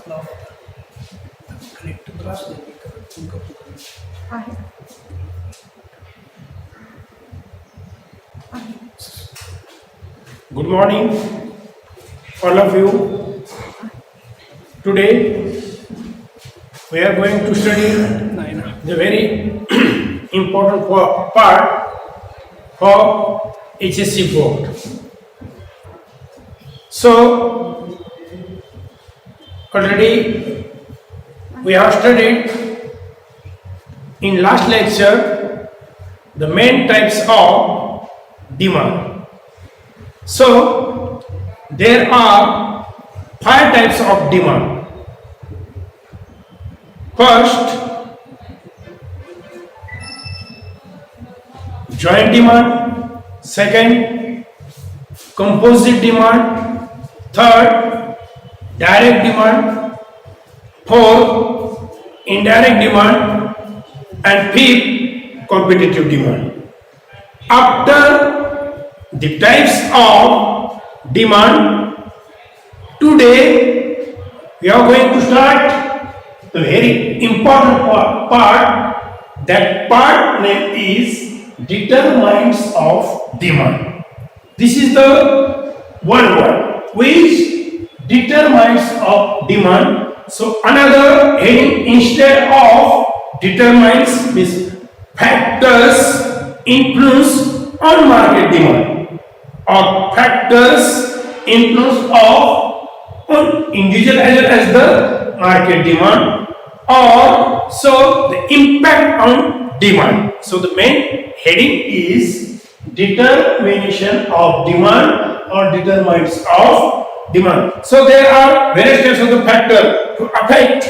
Good morning, all of you. Today we are going to study the very important part for HSC board. So already we have studied in last lecture the main types of demand. So there are 5 types of demand. First, joint demand. Second, composite demand. Third, direct demand. Fourth, indirect demand. And fifth, competitive demand. After the types of demand, today we are going to start the very important part. That part name is determinants of demand. This is the one word which determines of demand. So another heading instead of determines means factors influence on market demand, or factors influence on individual as well as the market demand, or so the impact on demand. So the main heading is determination of demand or determinants of demand. So there are various types of the factor to affect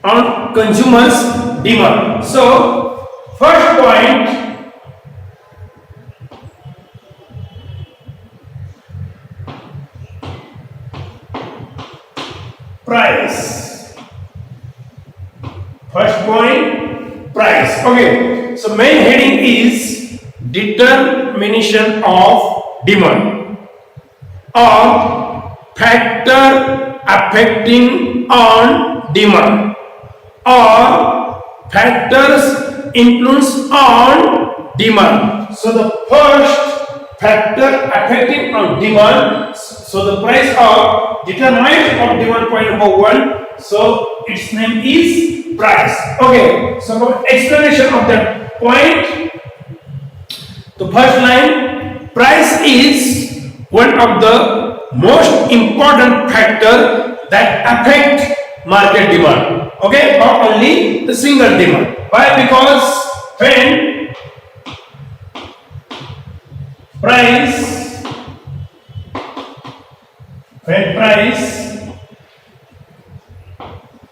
on consumers demand. So first point, price. First point, price. Okay, so main heading is determination of demand or factor affecting on demand or factors influence on demand. So the first factor affecting on demand, so the price of determinant of demand, point number 1, so its name is price. Okay, so explanation of that point. The first line, price is one of the most important factor that affect market demand. Okay, not only the single demand. Why? Because when price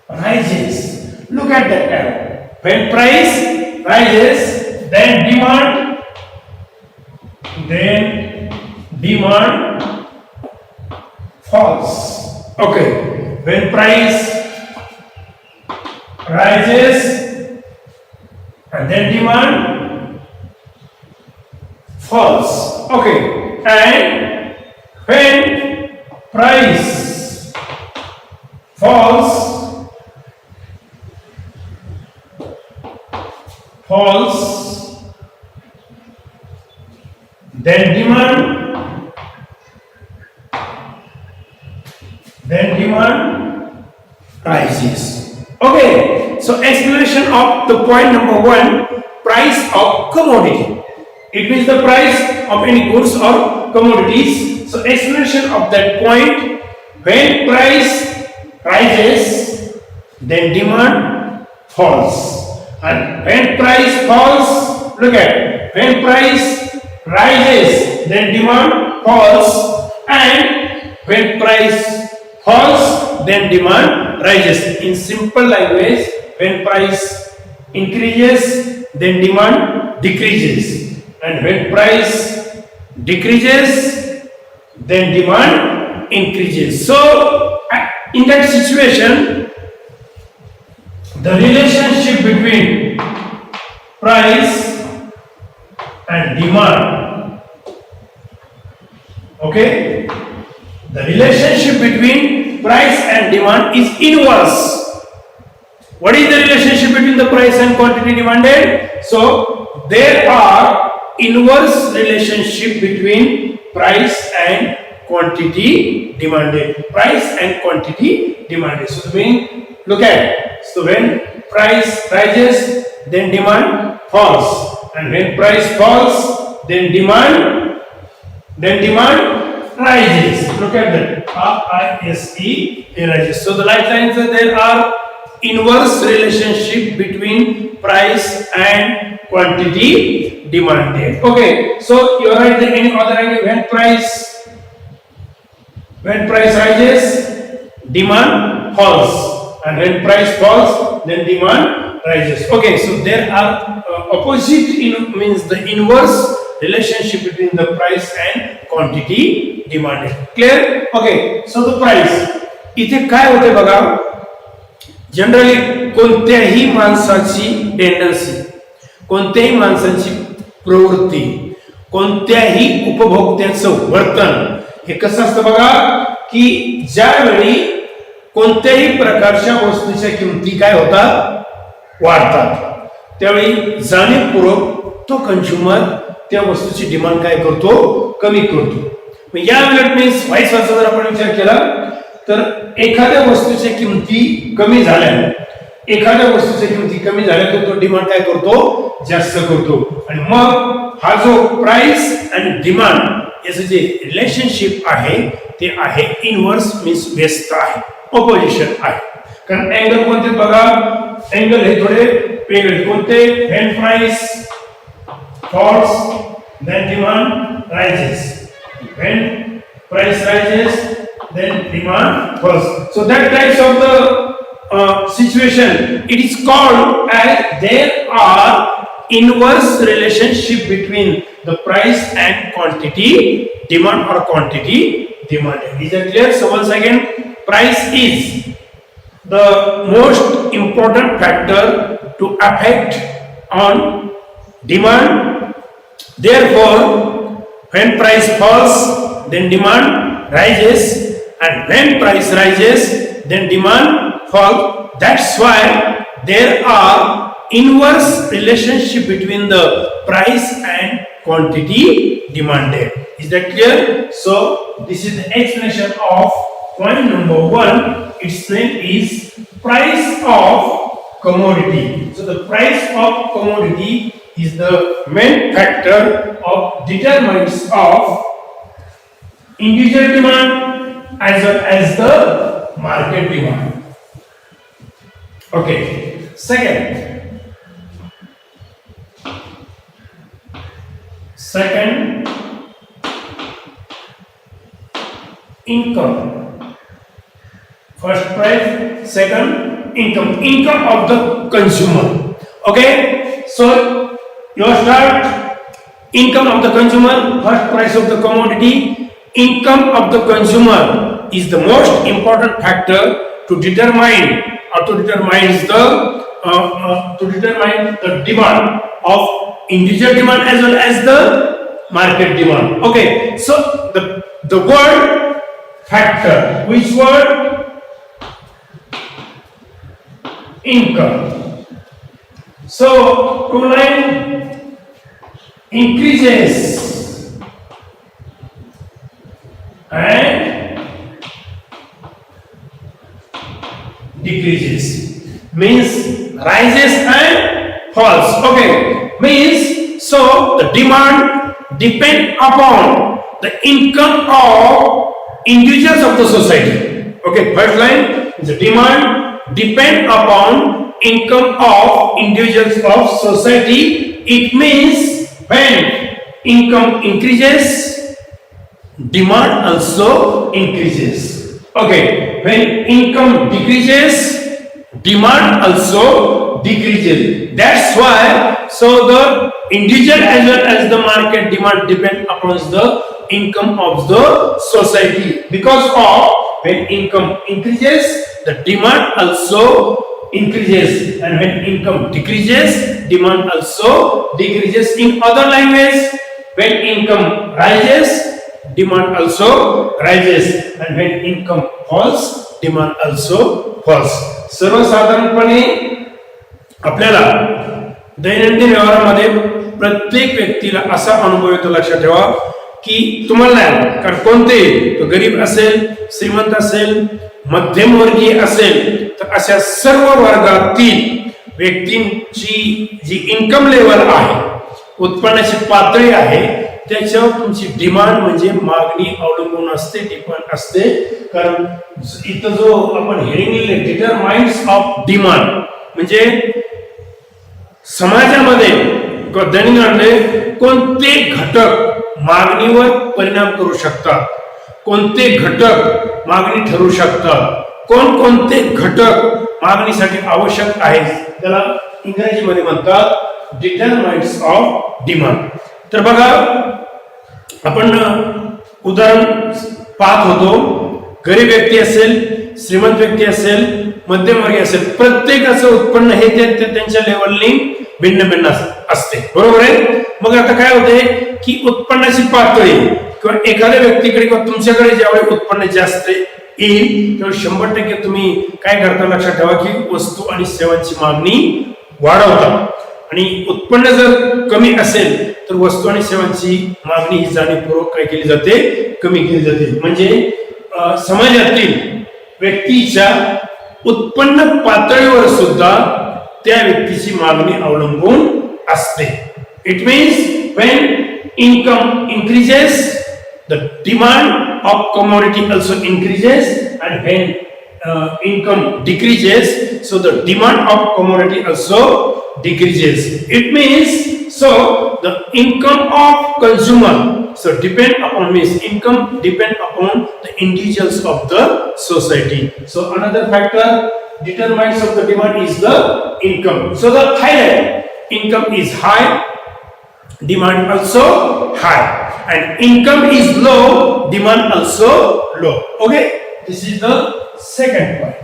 rises, look at that arrow. When price rises, then demand falls. Okay, when price rises and then demand falls. Okay, and when price falls, then demand rises. Okay, so explanation of the point number 1, price of commodity. It means the price of any goods or commodities. So explanation of that point, when price rises, then demand falls. And when price falls, look at, when price rises, then demand falls, and when price falls, then demand rises. In simple language, when price increases, then demand decreases, and when price decreases, then demand increases. So in that situation, the relationship between price and demand, okay, the relationship between price and demand is inverse. What is the relationship between the price and quantity demanded? So there are inverse relationship between price and quantity demanded. Price and quantity demanded. So look at. So when price rises, then demand falls, and when price falls, then demand rises. Look at that. R-I-S-E rises. So the lifeline says there are inverse relationship between price and quantity demanded. Okay, so you write the any other angle. When price rises, demand falls, and when price falls, then demand rises. Okay, so there are opposite means the inverse relationship between the price and quantity demanded. Clear? Okay, so the price इथे काय होते बघा, generally कोणत्याही माणसाची tendency, कोणत्याही माणसाची प्रवृत्ती, कोणत्याही उपभोक्त्याचं वर्तन हे कसं असतं बघा, की ज्यावेळी कोणत्याही प्रकारच्या वस्तूच्या किमती काय होतात, वाढतात, त्यावेळी जाणीवपूर्वक तो कंझ्युमर त्या वस्तूची डिमांड काय करतो, कमी करतो. या उलट मीन्स व्हाईस वर्सा जर आपण विचार केला तर एखाद्या वस्तूच्या किमती कमी झाल्या, तर तो डिमांड काय करतो, जास्त करतो, आणि मग हा जो प्राइस आणि डिमांड याचं जे रिलेशनशिप आहे ते आहे इनवर्स मीन्स व्यस्त आहे, ऑपोजिशन आहे. कारण अँगल कोणते बघा, अँगल हे थोडे वेगळे. कोणते? When price falls then demand rises, when price rises then demand falls. So that types of the situation, it is called as there are inverse relationship between the price and quantity demand or quantity demanded. Is that clear? So once again, price is the most important factor to affect on demand. Therefore, when price falls, then demand rises, and when price rises, then demand falls. That's why there are inverse relationship between the price and quantity demanded. Is that clear? So this is the explanation of point number 1. Its name is price of commodity. So the price of commodity is the main factor of determinants of individual demand as well as the market demand. Okay. Second, income. First price, second income of the consumer. Okay, so you start income of the consumer, first price of the commodity. Income of the consumer is the most important factor to determine the demand of individual demand as well as the market demand. Okay, so the word factor, which word? Income. So two line increases and decreases, means rises and falls. Okay, means so the demand depend upon the income of individuals of the society. Okay, first line, the demand depend upon income of individuals of society. It means when income increases, demand also increases. Okay, when income decreases, demand also decreases. That's why so the individual as well as the market demand depend upon the income of the society. Because of when income increases, the demand also increases, and when income decreases, demand also decreases. In other language, when income rises, demand also rises, and when income falls, demand also falls. सर्वसाधारणपणे आपल्याला दैनंदिन व्यवहारामध्ये प्रत्येक व्यक्तीला असा अनुभव येतो, लक्षात ठेवा, की तुम्हाला नाही, कारण कोणते, तो गरीब असेल, श्रीमंत असेल, मध्यमवर्गीय असेल, तर अशा सर्व वर्गातील व्यक्तींची जी इन्कम लेवल आहे, उत्पन्नाची पातळी आहे, त्याच्यावर तुमची डिमांड म्हणजे मागणी अवलंबून असते, डिपेंड असते. कारण इथं जो आपण हेडिंग लिहिले डिटरमाइन्स ऑफ डिमांड, म्हणजे समाजामध्ये दैनंदिन कोणते घटक मागणीवर परिणाम करू शकतात, कोणते घटक मागणी ठरू शकतात, कोणकोणते घटक मागणीसाठी आवश्यक आहेत, त्याला इंग्रजीमध्ये म्हणतात डिटरमाइन्स ऑफ डिमांड. तर बघा, आपण उदाहरण पाहत होतो, गरीब व्यक्ती असेल, श्रीमंत व्यक्ती असेल, मध्यमवर्गीय असेल, प्रत्येकाचं उत्पन्न हे त्यांच्या लेवलनी भिन्न भिन्न असते, बरोबर आहे. मग आता काय होते की उत्पन्नाची पातळी किंवा एखाद्या व्यक्तीकडे किंवा तुमच्याकडे ज्यावेळी उत्पन्न जास्त येईल तेव्हा 100% तुम्ही काय करता, लक्षात ठेवा की वस्तू आणि सेवांची मागणी वाढवता, आणि उत्पन्न जर कमी असेल तर वस्तू आणि सेवांची मागणी ही जाणीवपूर्वक काय केली जाते, कमी केली जाते. म्हणजे समाजातील व्यक्तीच्या उत्पन्न पातळीवर सुद्धा त्या व्यक्तीची मागणी अवलंबून असते. It means when income increases, the demand of commodity also increases, and when income decreases, so the demand of commodity also decreases. It means, so the income of consumer so depend upon means income depend upon the individuals of the society. So another factor determines of the demand is the income. So the highlight, income is high, demand also high, and income is low, demand also low. Okay, this is the second point.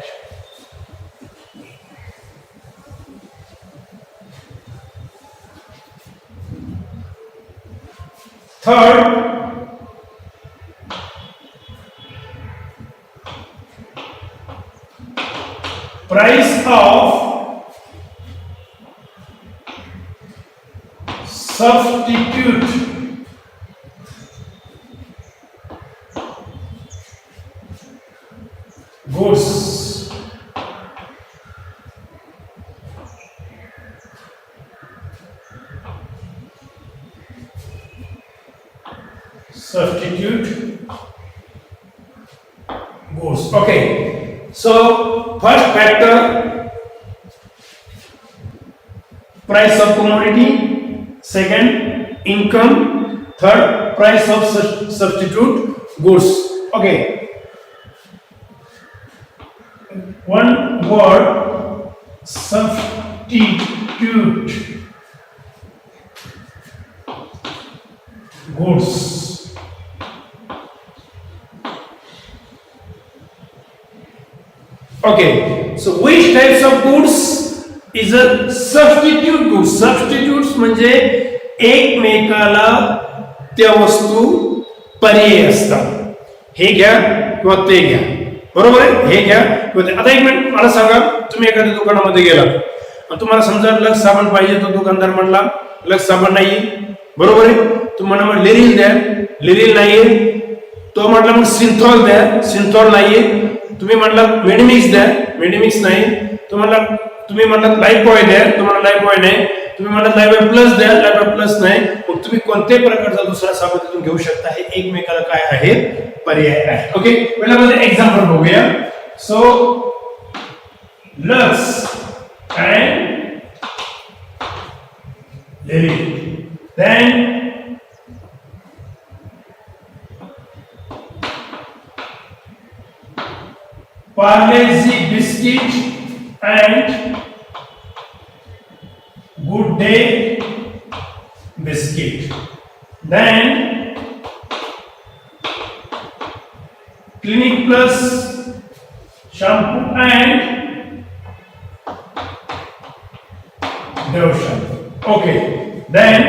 Third, price of substitute goods. Substitute goods. Okay, so first factor, price of commodity, second income, third price of substitute goods. Okay, one word, substitute goods. Okay, so which types of goods is a substitute goods? Substitutes म्हणजे एकमेकाला त्या वस्तू पर्याय असतात. हे घ्या किंवा ते घ्या, बरोबर आहे, हे घ्या किंवा ते. आता एक मिनिट मला सांगा, तुम्ही एखाद्या दुकानामध्ये गेलात, तुम्हाला समजा लक्स साबण पाहिजे, तो दुकानदार म्हणला लक्स साबण नाहीये, बरोबर आहे. तुम्हाला मग लिरिल द्या, लिरिल नाहीये. तो म्हटला मग सिंथॉल द्या, सिंथॉल नाहीये. तुम्ही म्हटलात मेडिमिक्स द्या, मेडिमिक्स नाही. तुम्ही म्हटलात लाईफ बॉय द्या, तुम्हाला लाईफ बॉय नाही. तुम्ही म्हटलात लाईफ बॉय प्लस द्या, लाईफ बॉय प्लस नाही. मग तुम्ही कोणत्याही प्रकारचा दुसरा साबण तिथून घेऊ शकता. हे एकमेकाला काय आहे, पर्याय आहे. ओके, पहिला म्हणजे एक्झाम्पल बघूया. So Lux and Liril, then Parle-G biscuit and Good Day biscuit. Then Clinic Plus shampoo and Dove shampoo. Okay. Then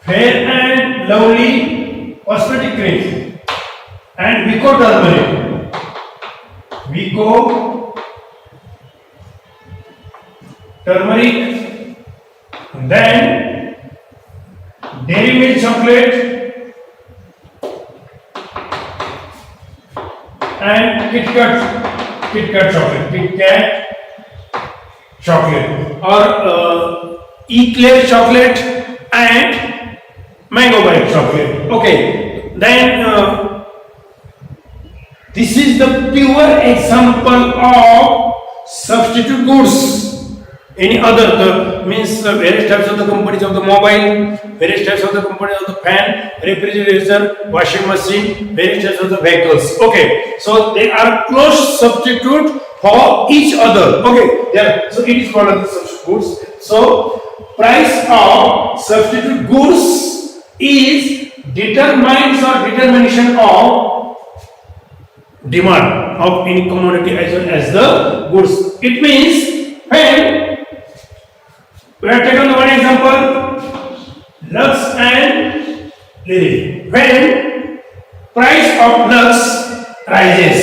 Fair and Lovely cosmetic cream and Vico turmeric. Vico turmeric, then dairy milk chocolate and KitKat chocolate or eclair chocolate and mango bite chocolate. Okay, then this is the pure example of substitute goods. Any other means various types of the companies of the mobile, various types of the companies of the fan, refrigerator, washing machine, various types of the vehicles. Okay, so they are close substitute for each other. Okay, yeah. So it is called as the substitute goods. So price of substitute goods is determines or determination of demand of any commodity as well as the goods. It means when we have taken one example, Lux and Lily. When price of Lux rises,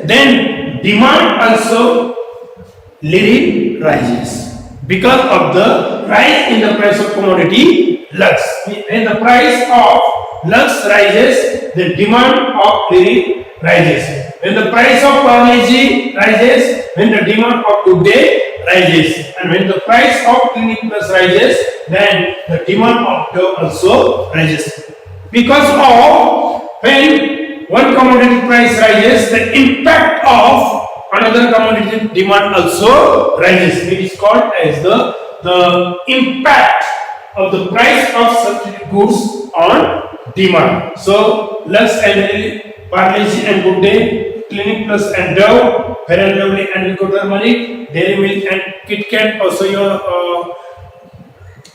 then demand also Lily rises because of the rise in the price of commodity Lux. When the price of Lux rises, the demand of Lily rises. When the price of Parle-G rises, when the demand of Good Day rises, and when the price of Clinic Plus rises, then the demand of Dove also rises. Because of when one commodity price rises, the impact of another commodity demand also rises. It is called as the impact of the price of substitute goods on demand. So Lux and Parle-G and Good Day, Clinic Plus and Dove, Fair and Lovely and Vico turmeric, Dairy Milk and KitKat. Also, you are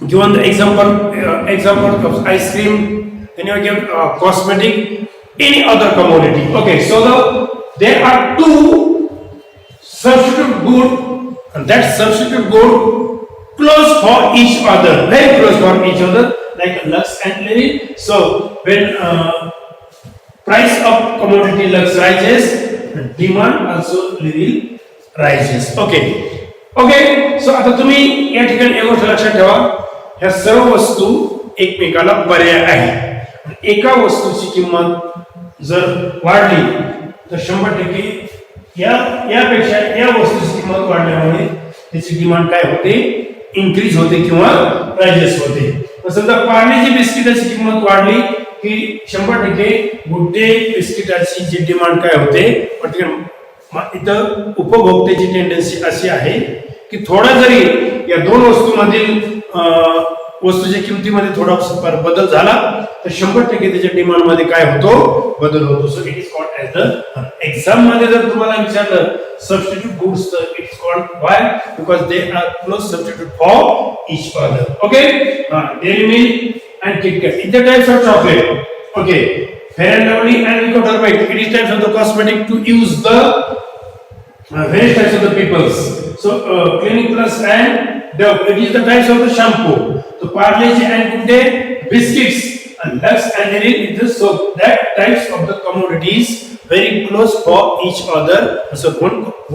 given the example of ice cream. Then you give cosmetic, any other commodity. Okay, so there are two substitute good, and that substitute good close for each other, very close for each other, like Lux and Lily. So when price of commodity Lux rises, demand also Lily rises. Okay, so आता तुम्ही या ठिकाणी एक गोष्ट लक्षात ठेवा, ह्या सर्व वस्तू एकमेकाला पर्याय आहे. एका वस्तूची किंमत जर वाढली तर 100% यापेक्षा या वस्तूची किंमत वाढल्यामुळे त्याची डिमांड काय होते, इन्क्रीज होते किंवा राइजेस होते. समजा पार्लेजी बिस्किटाची किंमत वाढली की 100% गुड डे बिस्किटाची जी डिमांड काय होते, पटकन इथं उपभोक्त्याची टेंडन्सी अशी आहे की थोडा जरी या दोन वस्तूंमधील वस्तूच्या किमतीमध्ये थोडा बदल झाला तर 100% त्याच्या डिमांड मध्ये काय होतो, बदल होतो. So it is called as the exam मध्ये जर तुम्हाला विचारलं सबस्टिट्यूट गुड्स, तर it is called why, because they are close substitute for each other. Okay, Dairy Milk and KitKat. It's the types of chocolate. Okay, Fair and Lovely and Vico turmeric. It is types of the cosmetic to use the various types of the peoples. So Clinic Plus and Dove. It is the types of the shampoo. So Parle-G and Good Day biscuits and Lux and Lily. It is so that types of the commodities very close for each other. So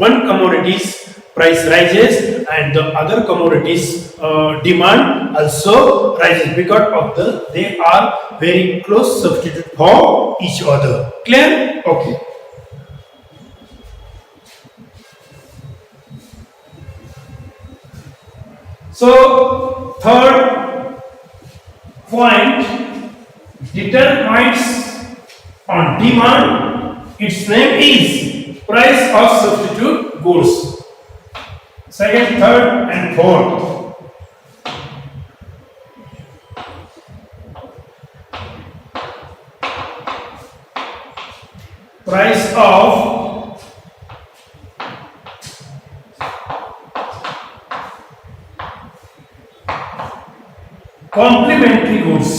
one commodities price rises and the other commodities demand also rises because of they are very close substitute for each other. Clear? Okay. So third point determines on demand. Its name is price of substitute goods. Second, third and fourth. Price of complementary goods.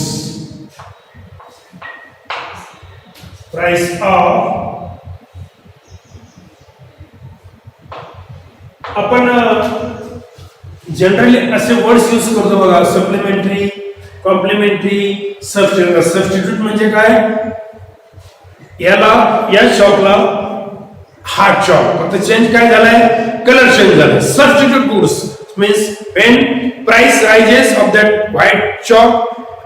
Price of आपण generally असे words use करतो बघा, supplementary, complementary, substitute. Substitute म्हणजे काय, याला या चॉकला हा chalk फक्त चेंज काय झालाय, कलर चेंज झालाय. Substitute goods means when price rises of that white chalk,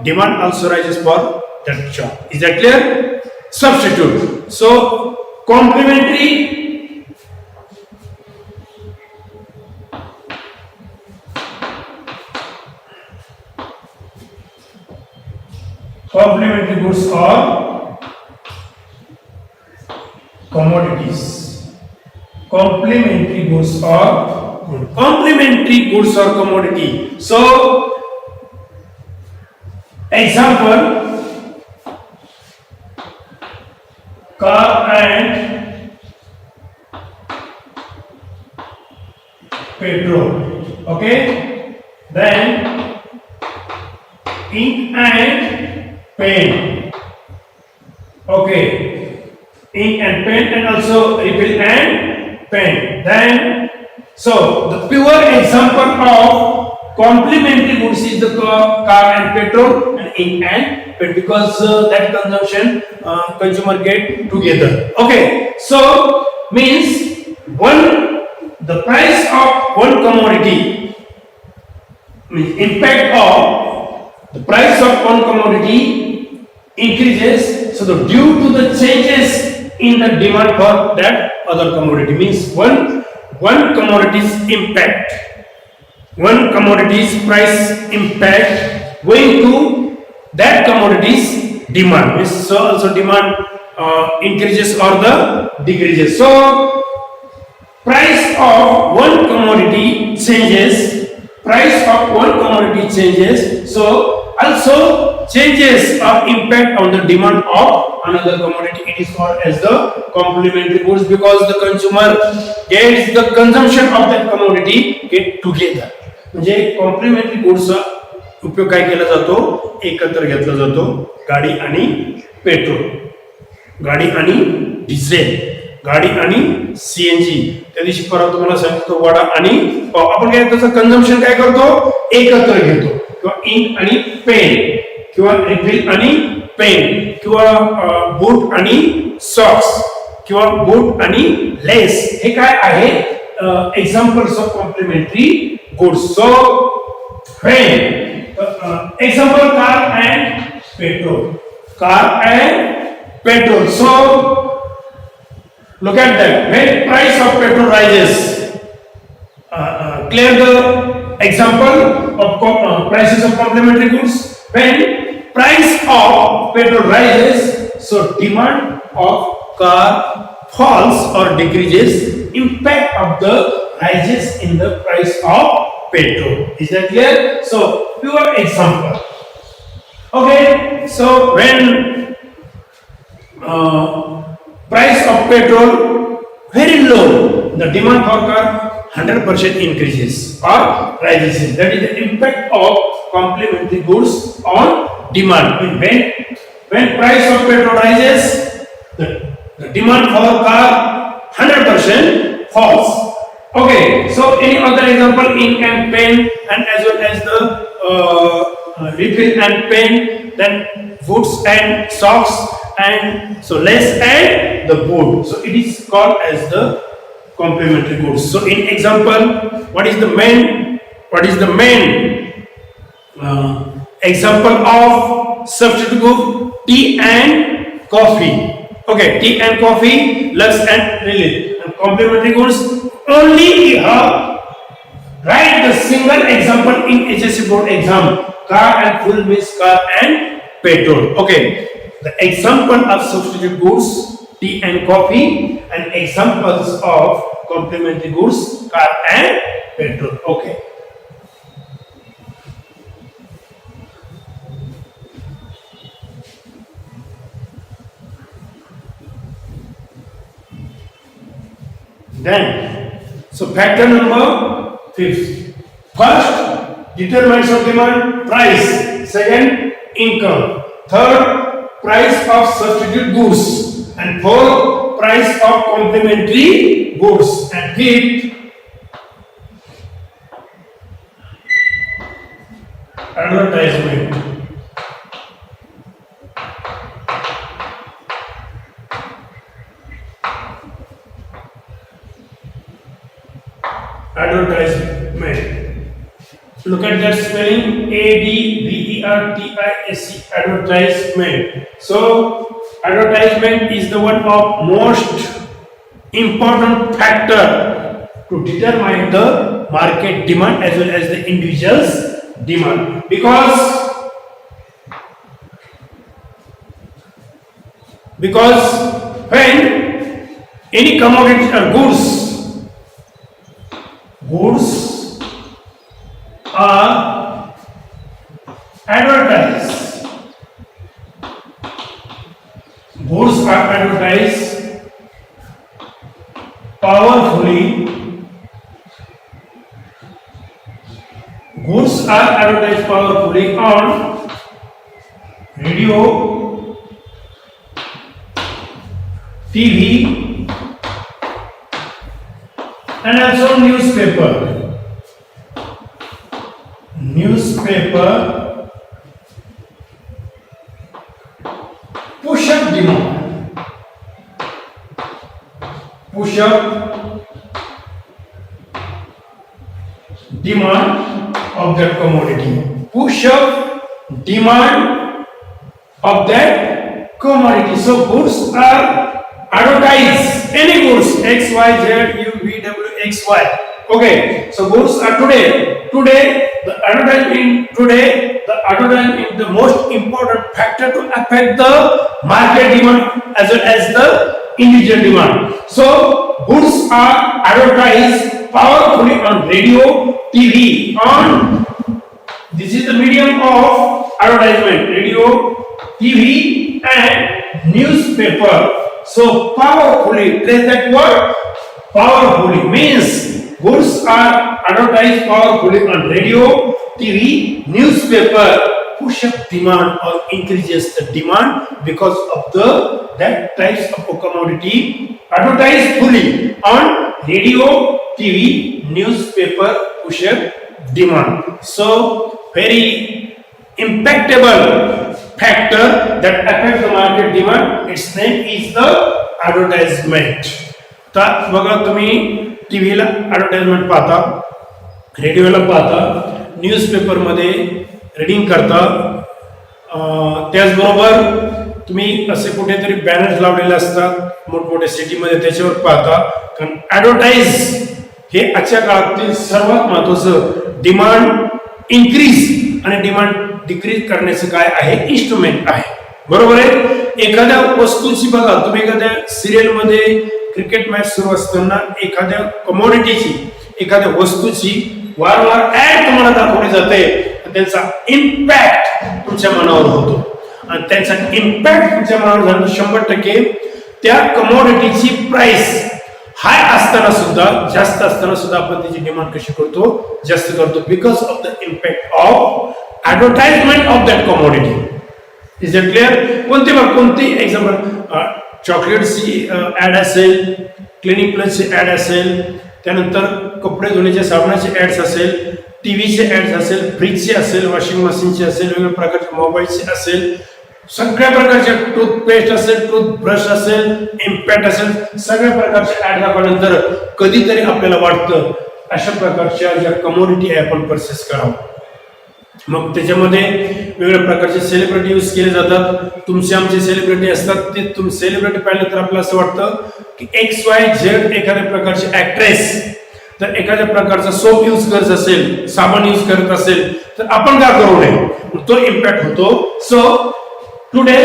demand also rises for that chalk. Is that clear? Substitute. So complementary goods are commodities. Complementary goods are commodity. So example, car and petrol. Okay, then ink and pen. Okay, ink and pen, and also refill and pen. Then so the pure example of complementary goods is the car and petrol and ink and pen, because that consumption consumer get together. Okay, so means the price of one commodity, means impact of the price of one commodity increases, so due to the changes in the demand for that other commodity, means one commodity's impact, one commodity's price impact going to that commodity's demand, means so also demand increases or the decreases. So price of one commodity changes, so also changes or impact on the demand of another commodity. It is called as the complementary goods, because the consumer gets the consumption of that commodity get together. म्हणजे complementary गुड्सचा उपयोग काय केला जातो, एकत्र घेतला जातो. गाडी आणि पेट्रोल, गाडी आणि डिझेल, गाडी आणि सीएनजी. त्या दिवशी परवा तुम्हाला सांगितलं वडा आणि पाव. आपण काय त्याचं कंझम्पशन काय करतो, एकत्र घेतो. किंवा इंक आणि पेन, किंवा रिफिल आणि पेन, किंवा बूट आणि सॉक्स, किंवा बूट आणि लेस. हे काय आहे, examples of complementary goods. So when example, car and petrol. So look at that, when price of petrol rises, clear the example of prices of complementary goods. When price of petrol rises, so demand of car falls or decreases, impact of the rises in the price of petrol. Is that clear? So pure example. Okay, so when price of petrol very low, the demand for car 100% increases or rises. That is the impact of complementary goods on demand. When price of petrol rises, the demand for car 100% falls. Okay, so any other example, ink and pen, and as well as the refill and pen, then boots and socks, and so lace and the boot. So it is called as the complementary goods. So in example, what is the main example of substitute good? Tea and coffee. Okay, tea and coffee, lux and relief. And complementary goods, only write the single example in HSC board exam. Car and fuel means car and petrol. Okay, the example of substitute goods, tea and coffee, and examples of complementary goods, car and petrol. Okay. Then, so factor number 5. First, determinants of demand, price. Second, income. Third, price of substitute goods. And fourth, price of complementary goods. And fifth, advertisement. Advertisement. Look at that spelling, ADVERTISE, advertisement. So advertisement is the one of most important factor to determine the market demand as well as the individual's demand, because when any commodity or goods are advertised, powerfully, on radio, TV, and also newspaper push up demand of that commodity, So goods are advertised, any goods, X, Y, Z, U, V, W, X, Y. Okay, so goods are today the advertising is the most important factor to affect the market demand as well as the individual demand. So goods are advertised powerfully on radio, TV, this is the medium of advertisement, radio, TV and newspaper. So powerfully, trace that word, powerfully means goods are advertised powerfully on radio, TV, newspaper, push up demand or increases the demand because of that types of commodity advertised fully on radio, TV, newspaper, push up demand. So very impactable factor that affects the market demand, its name is the advertisement. तर बघा तुम्ही टीव्हीला advertisement पाहता, रेडिओला पाहता, न्यूजपेपरमध्ये reading करता, त्याचबरोबर तुम्ही असे कुठेतरी बॅनर्स लावलेले असतात मोठमोठ्या सिटीमध्ये, त्याच्यावर पाहता. कारण ॲडव्हर्टाइज हे आजच्या काळातील सर्वात महत्त्वाचं डिमांड इन्क्रीज आणि डिमांड डिक्रीज करण्याचं काय आहे, इन्स्ट्रुमेंट आहे. बरोबर आहे. एखाद्या वस्तूची बघा तुम्ही, एखाद्या सिरियलमध्ये क्रिकेट मॅच सुरू असताना एखाद्या कमोडिटीची, एखाद्या वस्तूची वारंवार ऍड तुम्हाला दाखवली जाते, त्यांचा इम्पॅक्ट तुमच्या मनावर होतो आणि त्यांचा इम्पॅक्ट तुमच्या मनावर झाला 100%. त्या कमोडिटीची प्राइस हाय असताना सुद्धा, जास्त असताना सुद्धा आपण त्याची डिमांड कशी करतो, जास्त करतो, because of the impact of advertisement of that commodity. Is it clear? कोणती एक्झाम्पल, चॉकलेटची ऍड असेल, क्लिनिक प्लसची ऍड असेल, त्यानंतर कपडे धुण्याच्या साबणाची ऍड्स असेल, टीव्हीचे ऍड्स असेल, फ्रीजचे असेल, वॉशिंग मशीनचे असेल, वेगवेगळ्या प्रकारचे मोबाईलचे असेल, सगळ्या प्रकारच्या टूथपेस्ट असेल, टूथब्रश असेल, इम्पॅक्ट असेल, सगळ्या प्रकारच्या ऍड दाखवल्यानंतर कधीतरी आपल्याला वाटतं अशा प्रकारच्या ज्या कमोडिटी आहे आपण परचेस करावं. मग त्याच्यामध्ये वेगवेगळ्या प्रकारचे सेलिब्रिटी यूज केले जातात. तुमचे आमचे सेलिब्रिटी असतात, ते तुम्ही सेलिब्रिटी पाहिलं तर आपल्याला असं वाटतं की XYZ एखाद्या प्रकारचे ऍक्ट्रेस तर एखाद्या प्रकारचा सोप यूज करत असेल, साबण यूज करत असेल, तर आपण का करू नये, तो इम्पॅक्ट होतो. So today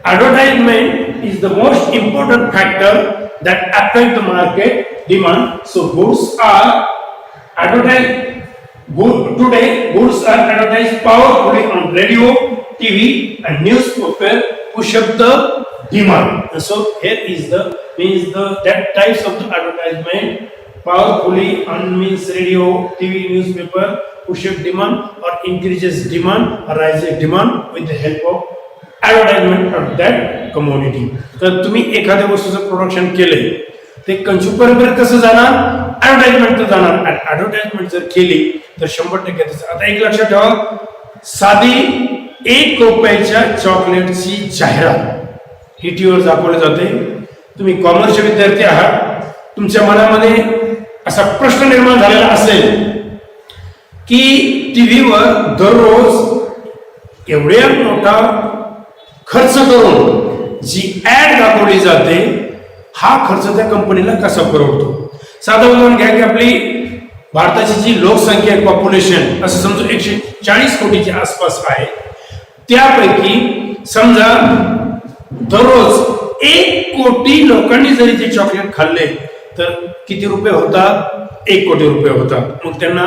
advertisement is the most important factor that affect the market demand. So goods are advertised. Today, goods are advertised powerfully on radio, TV, and newspaper push up the demand. And so here is that types of the advertisement powerfully on means radio, TV, newspaper push up demand or increases demand or raises demand with the help of advertisement of that commodity. तर तुम्ही एखाद्या वस्तूचं production केलंय, ते consumer पर्यंत कसं जाणार, advertisement तर जाणार. ऍडव्हर्टाइजमेंट जर केली तर 100% आता एक लक्षात ठेवा, साधी 1 रुपयाच्या चॉकलेटची जाहिरात ही टीव्हीवर दाखवली जाते. तुम्ही कॉमर्सचे विद्यार्थी आहात, तुमच्या मनामध्ये असा प्रश्न निर्माण झालेला असेल की टीव्हीवर दररोज एवढ्या मोठा खर्च करून जी ऍड दाखवली जाते, हा खर्च त्या कंपनीला कसा परवडतो? साधं उदाहरण घ्या की आपली भारताची जी लोकसंख्या आहे, पॉप्युलेशन असं समजू 140 कोटीच्या आसपास आहे. त्यापैकी समजा दररोज 1 कोटी लोकांनी जरी ते चॉकलेट खाल्ले तर किती रुपये होतात? 1 कोटी रुपये होतात. मग त्यांना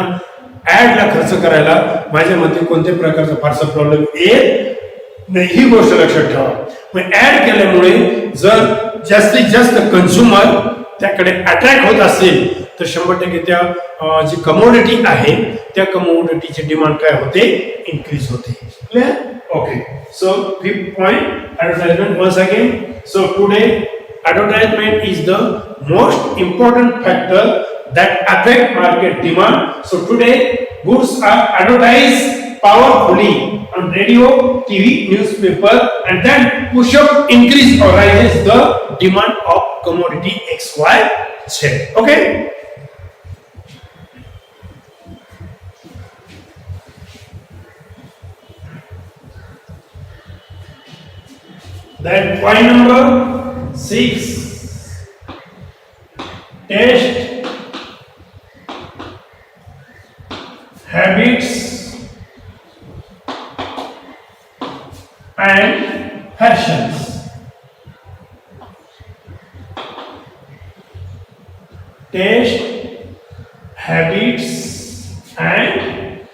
ऍडला खर्च करायला माझ्या मते कोणत्याही प्रकारचा फारसा प्रॉब्लेम येत नाही, ही गोष्ट लक्षात ठेवा. मग ऍड केल्यामुळे जर जास्तीत जास्त कंझ्युमर त्याकडे अट्रॅक्ट होत असेल तर 100% त्या जी कमोडिटी आहे त्या कमोडिटीची डिमांड काय होते? इन्क्रीज होते. Clear? Okay. So 5th point, advertisement once again. So today advertisement is the most important factor that affect market demand. So today goods are advertised powerfully on radio, TV, newspaper, and then push up, increase or rises the demand of commodity X, Y, Z. Okay. Then point number 6, taste, habits and fashions. Taste, habits and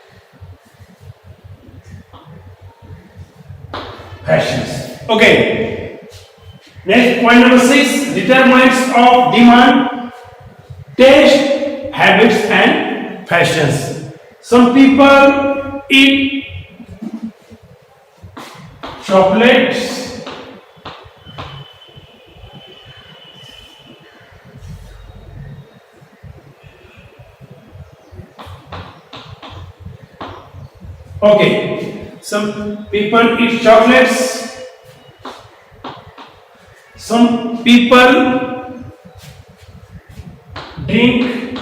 fashions. Okay. Next point number 6, determinants of demand, taste, habits and fashions. Some people eat chocolates, okay, some people eat chocolates, some people drink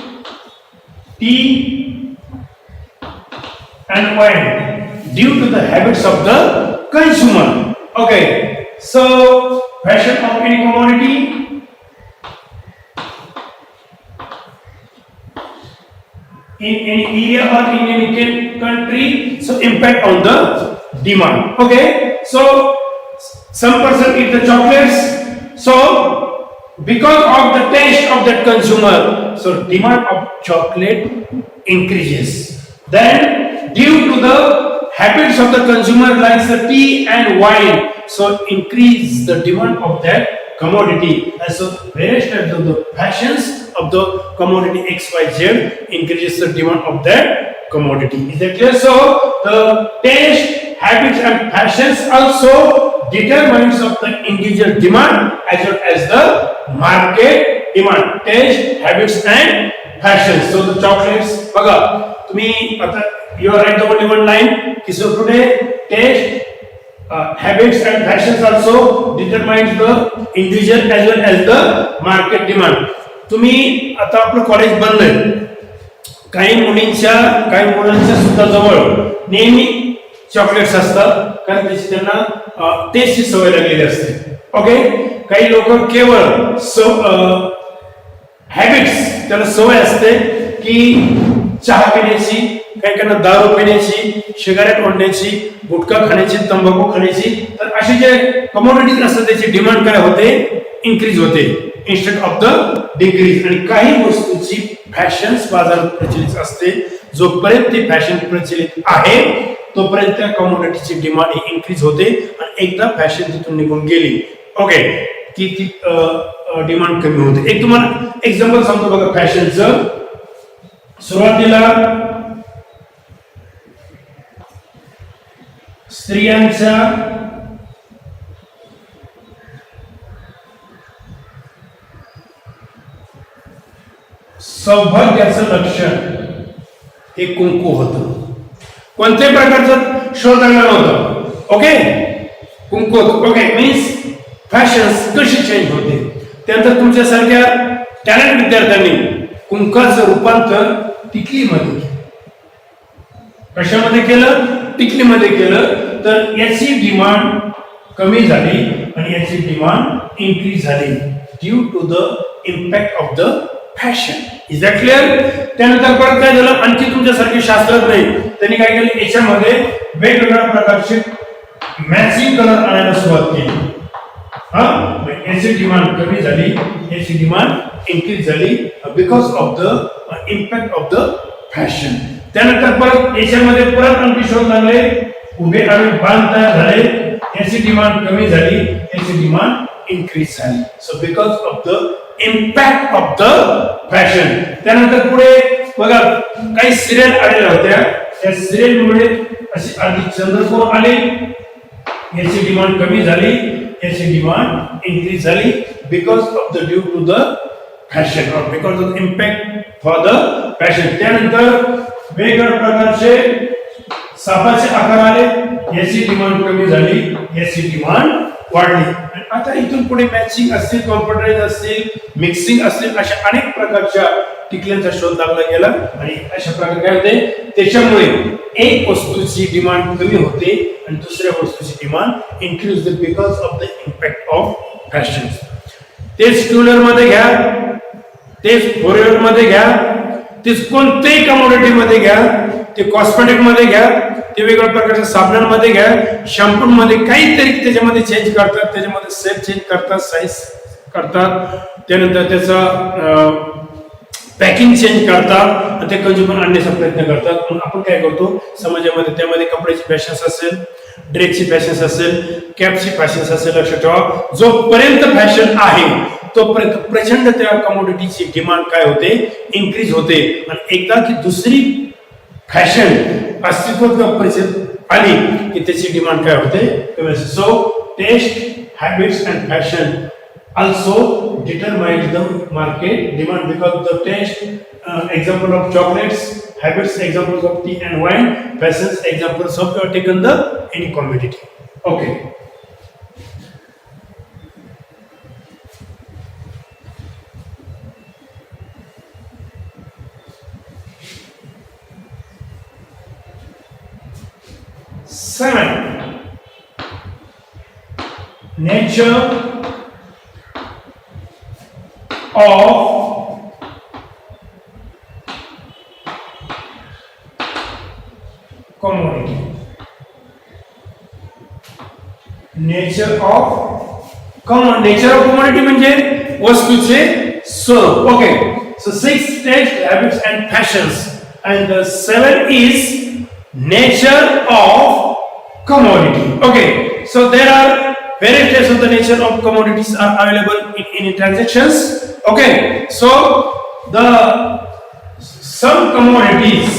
tea and wine due to the habits of the consumer. Okay, so fashion of any commodity, in any area or in any country, so impact on the demand. Okay, so some person eat the chocolates, so because of the taste of that consumer, so demand of chocolate increases. Then due to the habits of the consumer likes the tea and wine, so increase the demand of that commodity. And so various types of the fashions of the commodity XYZ increases the demand of that commodity. Is that clear? So the taste, habits and fashions also determines of the individual demand as well as the market demand. Taste, habits and fashions. So the chocolates, baga tumhi ata you are right, the only one line. So today taste, habits and fashions also determines the individual as well as the market demand. तुम्ही आता आपलं college बंद आहे, काही मुलांच्या सुद्धा जवळ नेहमी चॉकलेट्स असतात कारण त्याची त्यांना टेस्टची सवय लागलेली असते. ओके, काही लोक केवळ हॅबिट्स, त्याला सवय असते की चहा पिण्याची, काही दारू पिण्याची, सिगारेट ओढण्याची, गुटखा खाण्याची, तंबाखू खाण्याची. तर असे जे कमोडिटीज असतात त्याची डिमांड काय होते? इन्क्रीज होते इन्स्टेड ऑफ द डिक्रीज. आणि काही वस्तूची फॅशन्स बाजारात प्रचलित असते, जोपर्यंत ती फॅशन प्रचलित आहे तोपर्यंत त्या कमोडिटीची डिमांड ही इन्क्रीज होते. आणि एकदा फॅशन तिथून निघून गेली, ओके, की ती डिमांड कमी होते. एक तुम्हाला एक्झाम्पल सांगतो बघा फॅशनचं. सुरुवातीला स्त्रियांच्या सौभाग्याचं लक्षण हे कुंकू होतं. कोणत्याही प्रकारचं शोध लागला नव्हता. ओके, कुंकवत. ओके, मीन्स फॅशन्स कशी चेंज होते. त्यानंतर तुमच्यासारख्या टॅलेंट विद्यार्थ्यांनी कुंकाचं रूपांतर टिकलीमध्ये केलं. कशामध्ये केलं? टिकलीमध्ये केलं. तर याची डिमांड कमी झाली आणि याची डिमांड इन्क्रीज झाली due to the impact of the fashion. Is that clear? त्यानंतर परत काय झालं, आणखी तुमच्यासारखे शास्त्रज्ञ त्यांनी काय केलं, याच्यामध्ये वेगवेगळ्या प्रकारचे मॅचिंग कलर आणायला सुरुवात केली. याची डिमांड कमी झाली, याची डिमांड इन्क्रीज झाली because of the impact of the fashion. त्यानंतर परत याच्यामध्ये परत आणखी शोध लागले, उभे आणि बांध तयार झाले, याची डिमांड कमी झाली, याची डिमांड इन्क्रीज झाली. So because of the impact of the fashion. त्यानंतर पुढे बघा काही सिरियल आलेल्या होत्या, त्या सिरियलमुळे अशी आधी चंद्रकोर आले, याची डिमांड कमी झाली, याची डिमांड इन्क्रीज झाली because of the due to the fashion और because of impact for the fashion. त्यानंतर वेगवेगळ्या प्रकारचे सापाचे आकार आले, याची डिमांड कमी झाली, याची डिमांड वाढली. आता इथून पुढे मॅचिंग असतील, कॉम्प्युटराइज असतील, मिक्सिंग असतील, अशा अनेक प्रकारच्या टिकल्यांचा शोध लागला गेला आणि अशा प्रकारे काय होते, त्याच्यामुळे एक वस्तूची डिमांड कमी होते आणि दुसऱ्या वस्तूची डिमांड इन्क्रीज होते because of the impact of fashion. तेच टू व्हीलर मध्ये घ्या, तेच फोर व्हीलर मध्ये घ्या, तेच कोणत्याही कमोडिटी मध्ये घ्या, ते कॉस्मेटिक मध्ये घ्या, ते वेगवेगळ्या प्रकारच्या साबणांमध्ये घ्या, शॅम्पू मध्ये काहीतरी त्याच्यामध्ये चेंज करतात, त्याच्यामध्ये शेप चेंज करतात, साईज करतात, त्यानंतर त्याचा पॅकिंग चेंज करतात आणि ते कंझ्युमर आणण्याचा प्रयत्न करतात. म्हणून आपण काय करतो समाजामध्ये, त्यामध्ये कपड्याची फॅशन्स असेल, ड्रेसची फॅशन्स असेल, कॅपची फॅशन्स असेल, लक्षात ठेवा जोपर्यंत फॅशन आहे तोपर्यंत प्रचंड त्या कमोडिटीची डिमांड काय होते, इन्क्रीज होते. आणि एकदा की दुसरी फॅशन अस्तित्वात परिस्थिती आली की त्याची डिमांड काय होते. So taste, habits and fashion also determine the market demand because the taste, example of chocolates, habits, examples of tea and wine, fashions, examples of taken the any commodity. Okay. Seven. Nature of commodity. Nature of commodity म्हणजे वस्तूचे स्वरूप. Okay, so 6 taste, habits and fashions and the 7 is nature of commodity. Okay, so there are various types of the nature of commodities are available in any transactions. Okay, so some commodities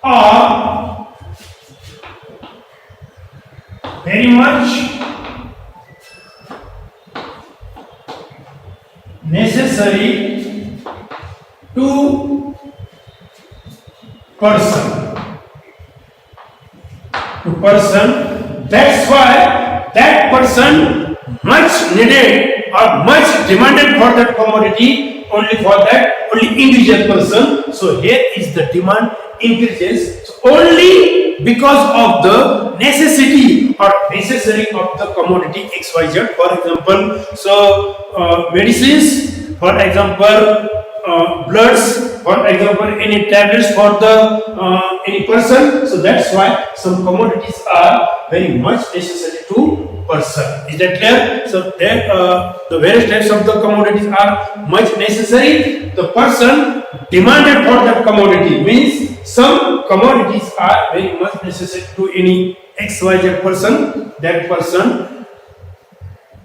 are very much necessary to person. That's why that person much needed or much demanded for that commodity only for that only individual person. So here is the demand increases so only because of the necessity or necessary of the commodity XYZ. For example, so medicines, for example bloods, for example any tablets for the any person. So that's why some commodities are very much necessary to person. Is that clear? So there the various types of the commodities are much necessary. The person demanded for that commodity means some commodities are very much necessary to any XYZ person. That person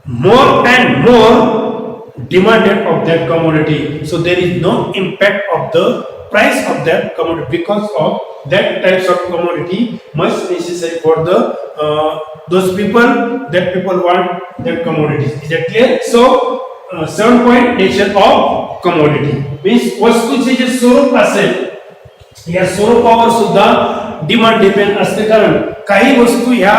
more and more demanded of that commodity. So there is no impact of the price of that commodity because of that types of commodity much necessary for the those people that people want that commodities. Is that clear? So 7 point nature of commodity means वस्तूचे जे स्वरूप असेल या स्वरूपावर सुद्धा demand depend असते कारण काही वस्तू ह्या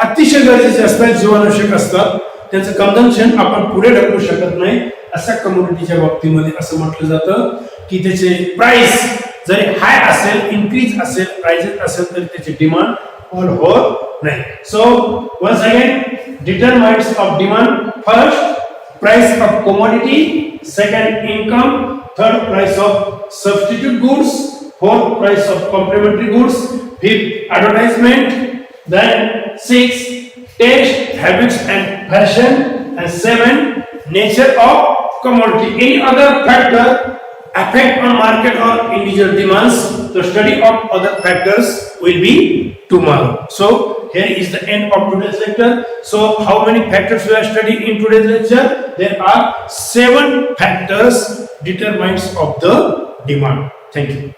अतिशय गरजेच्या असतात जीवनावश्यक असतात त्यांचं कन्झम्पशन आपण पुढे ढकलू शकत नाही अशा कमोडिटीच्या बाबतीमध्ये असं म्हटलं जातं की त्याचे प्राइस जरी हाय असेल इन्क्रीज असेल प्राइसेस असेल तर त्याची डिमांड फॉल होत नाही so once again determines of demand first price of commodity, second income, third price of substitute goods, fourth price of complementary goods, fifth advertisement, then six taste, habits and fashion, and seven nature of commodity. Any other factor affect on market or individual demands? The study of other factors will be tomorrow. So here is the end of today's lecture. So how many factors we are studying in today's lecture? There are 7 factors determinants of the demand. Thank you.